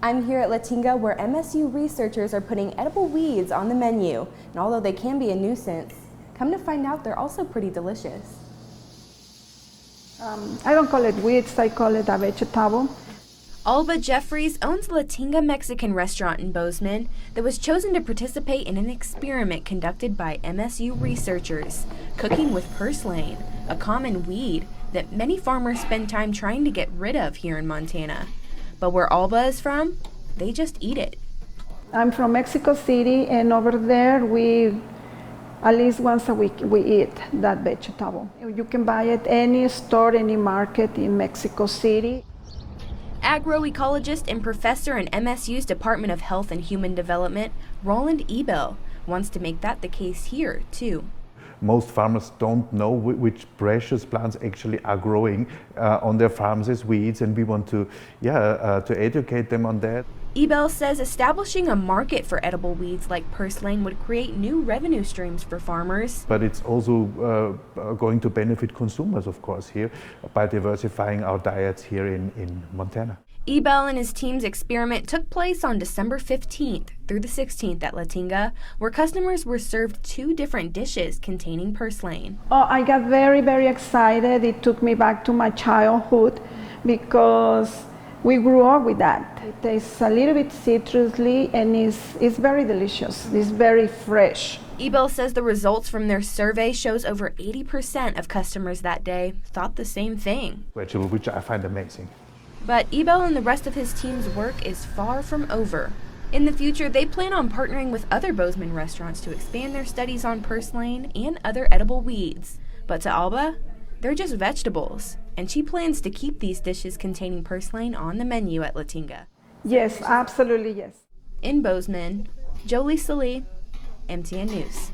I'm here at Latinga, where MSU researchers are putting edible weeds on the menu. And although they can be a nuisance, come to find out they're also pretty delicious. I don't call it weeds, I call it a vegetable. Alba Jeffries owns a Latinga Mexican restaurant in Bozeman that was chosen to participate in an experiment conducted by MSU researchers, cooking with purslane, a common weed that many farmers spend time trying to get rid of here in Montana. But where Alba is from, they just eat it. I'm from Mexico City, and over there at least once a week we eat that vegetable. You can buy it any store, any market in Mexico City. Agroecologist and professor in MSU's Department of Health and Human Development, Roland Ebel, wants to make that the case here, too. Most farmers don't know which precious plants actually are growing on their farms as weeds, and we want to educate them on that. Ebel says establishing a market for edible weeds like purslane would create new revenue streams for farmers. But it's also going to benefit consumers, of course, here by diversifying our diets here in Montana. Ebel and his team's experiment took place on December 15th through the 16th at Latinga, where customers were served 2 different dishes containing purslane. Oh, I got very, very excited. It took me back to my childhood because we grew up with that. It tastes a little bit citrusy and it's very delicious. It's very fresh. Ebel says the results from their survey shows over 80% of customers that day thought the same thing. Vegetable, which I find amazing. But Ebel and the rest of his team's work is far from over. In the future, they plan on partnering with other Bozeman restaurants to expand their studies on purslane and other edible weeds. But to Alba, they're just vegetables, and she plans to keep these dishes containing purslane on the menu at Latinga. Yes, absolutely yes. In Bozeman, Jolie Salee, MTN News.